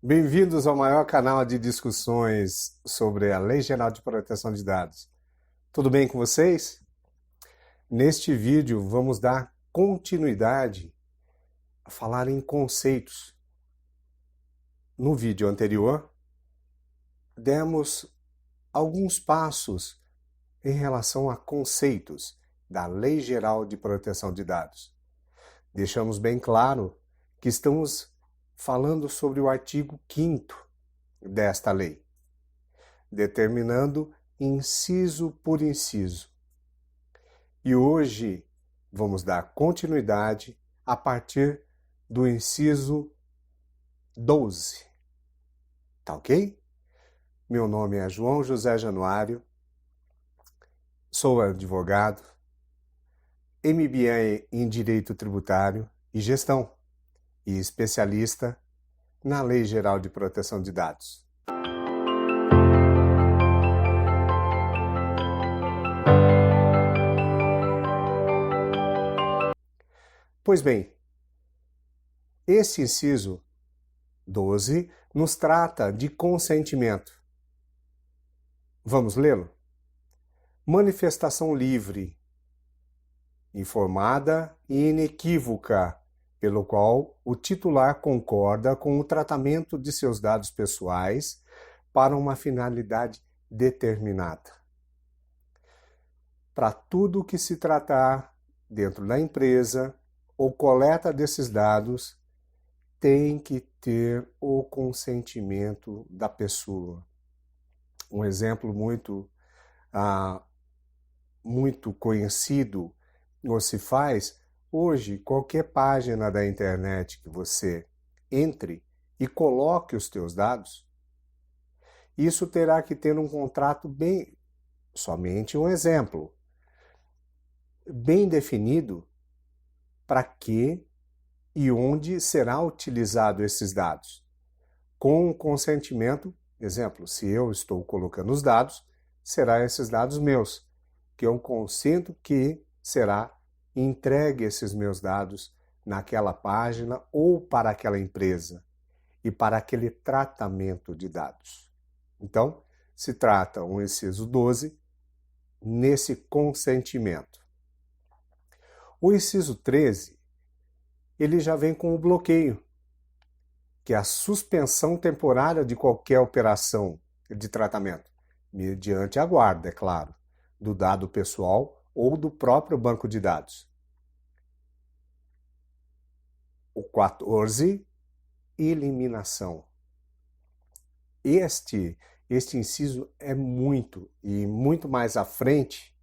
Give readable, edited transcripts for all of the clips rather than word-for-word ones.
Bem-vindos ao maior canal de discussões sobre a Lei Geral de Proteção de Dados. Tudo bem com vocês? Neste vídeo vamos dar continuidade a falar em conceitos. No vídeo anterior, demos alguns passos em relação a conceitos da Lei Geral de Proteção de Dados. Deixamos bem claro que estamos falando sobre o artigo 5º desta lei, determinando inciso por inciso. E hoje vamos dar continuidade a partir do inciso 12. Tá ok? Meu nome é João José Januário, sou advogado, MBA em Direito Tributário e Gestão e especialista na Lei Geral de Proteção de Dados. Pois bem, esse inciso 12 nos trata de consentimento. Vamos lê-lo? Manifestação livre, informada e inequívoca, pelo qual o titular concorda com o tratamento de seus dados pessoais para uma finalidade determinada. Para tudo que se tratar dentro da empresa ou coleta desses dados, tem que ter o consentimento da pessoa. Um exemplo muito conhecido ou se faz hoje, qualquer página da internet que você entre e coloque os teus dados, isso terá que ter um contrato somente um exemplo, bem definido para que e onde será utilizado esses dados. Com o consentimento, exemplo, se eu estou colocando os dados, serão esses dados meus, que eu consento que será entregue esses meus dados naquela página ou para aquela empresa e para aquele tratamento de dados. Então, se trata o inciso 12 nesse consentimento. O inciso 13, ele já vem com o bloqueio, que é a suspensão temporária de qualquer operação de tratamento, mediante a guarda, é claro, do dado pessoal ou do próprio banco de dados. O 14, eliminação. Este inciso é muito mais à frente,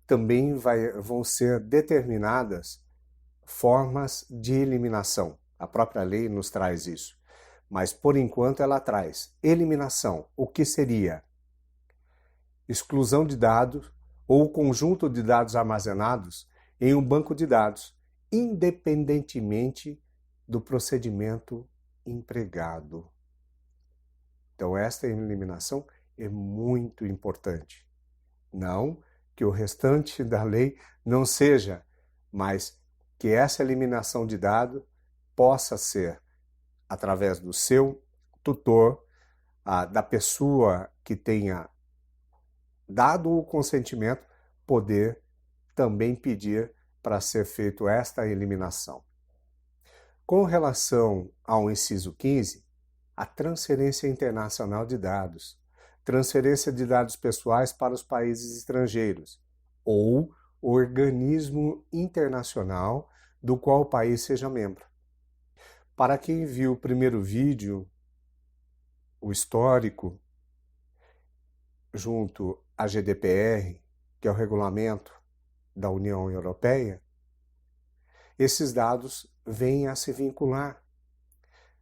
também vão ser determinadas formas de eliminação. A própria lei nos traz isso. Mas, por enquanto, ela traz eliminação. O que seria? Exclusão de dados ou conjunto de dados armazenados em um banco de dados, independentemente do procedimento empregado. Então, esta eliminação é muito importante. Não que o restante da lei não seja, mas que essa eliminação de dado possa ser através do seu tutor, da pessoa que tenha dado o consentimento, poder também pedir para ser feito esta eliminação. Com relação ao inciso 15, a transferência internacional de dados, transferência de dados pessoais para os países estrangeiros ou organismo internacional do qual o país seja membro. Para quem viu o primeiro vídeo, o histórico, junto à GDPR, que é o regulamento da União Europeia, esses dados vêm a se vincular,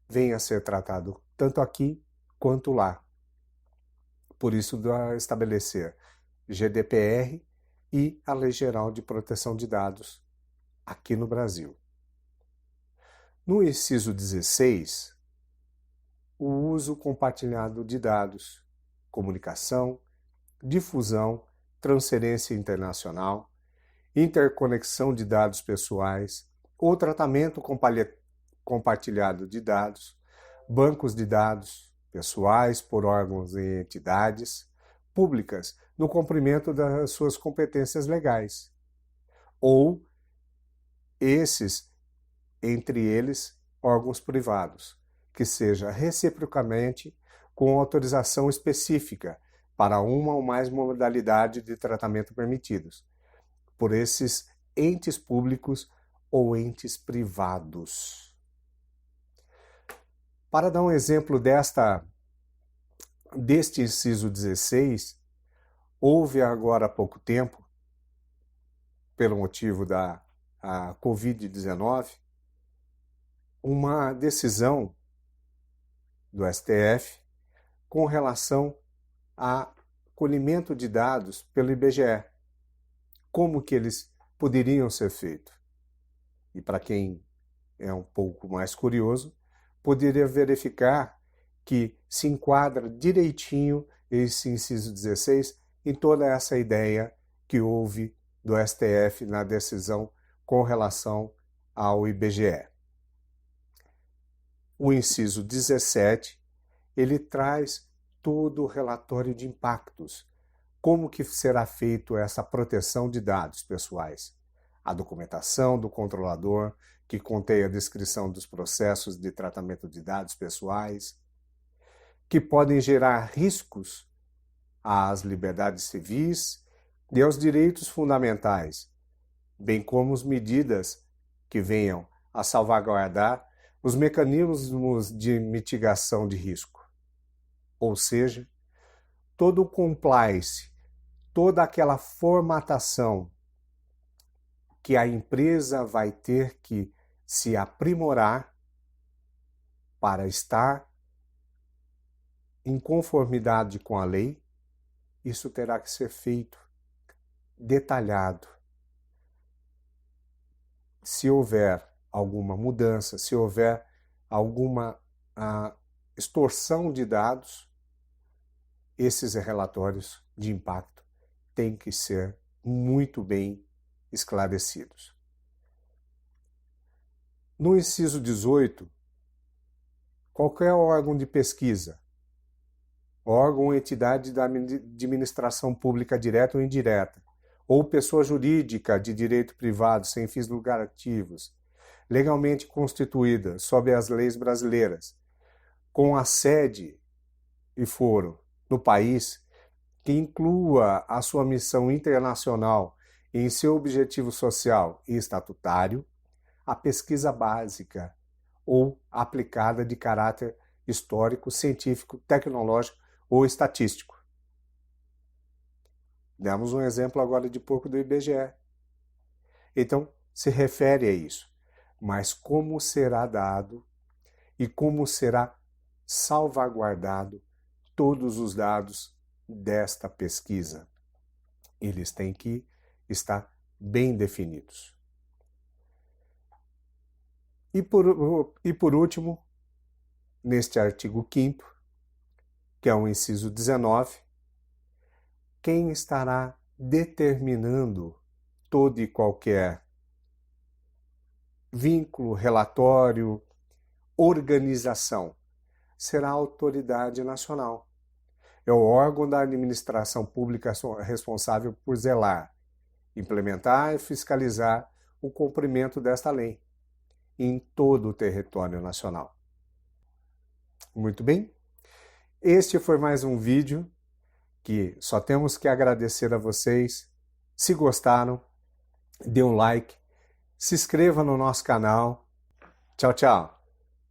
vêm a ser tratado tanto aqui quanto lá. Por isso, estabelecer GDPR e a Lei Geral de Proteção de Dados aqui no Brasil. No inciso 16, o uso compartilhado de dados, comunicação, difusão, transferência internacional, interconexão de dados pessoais ou tratamento compartilhado de dados, bancos de dados pessoais por órgãos e entidades públicas no cumprimento das suas competências legais, ou entre eles, órgãos privados, que seja reciprocamente com autorização específica para uma ou mais modalidades de tratamento permitidos, por esses entes públicos ou entes privados. Para dar um exemplo deste inciso 16, houve agora há pouco tempo, pelo motivo da Covid-19, uma decisão do STF com relação a colhimento de dados pelo IBGE. Como que eles poderiam ser feitos? E para quem é um pouco mais curioso, poderia verificar que se enquadra direitinho esse inciso 16 em toda essa ideia que houve do STF na decisão com relação ao IBGE. O inciso 17, ele traz todo o relatório de impactos. Como que será feito essa proteção de dados pessoais? A documentação do controlador, que contém a descrição dos processos de tratamento de dados pessoais, que podem gerar riscos às liberdades civis e aos direitos fundamentais, bem como as medidas que venham a salvaguardar os mecanismos de mitigação de risco. Ou seja, todo o compliance, toda aquela formatação que a empresa vai ter que se aprimorar para estar em conformidade com a lei, isso terá que ser feito detalhado. Se houver alguma mudança, se houver alguma extorsão de dados, esses relatórios de impacto têm que ser muito bem esclarecidos. No inciso 18, qualquer órgão de pesquisa, órgão ou entidade da administração pública direta ou indireta, ou pessoa jurídica de direito privado sem fins lucrativos, legalmente constituída sob as leis brasileiras, com a sede e foro no país, que inclua a sua missão internacional em seu objetivo social e estatutário, a pesquisa básica ou aplicada de caráter histórico, científico, tecnológico ou estatístico. Demos um exemplo agora de pouco do IBGE. Então, se refere a isso. Mas como será dado e como será salvaguardado todos os dados desta pesquisa? Eles têm que estar bem definidos. E por último, neste artigo 5º, que é o inciso 19, quem estará determinando todo e qualquer vínculo, relatório, organização, será a autoridade nacional. É o órgão da administração pública responsável por zelar, implementar e fiscalizar o cumprimento desta lei em todo o território nacional. Muito bem? Este foi mais um vídeo que só temos que agradecer a vocês. Se gostaram, dê um like, se inscreva no nosso canal. Tchau, tchau!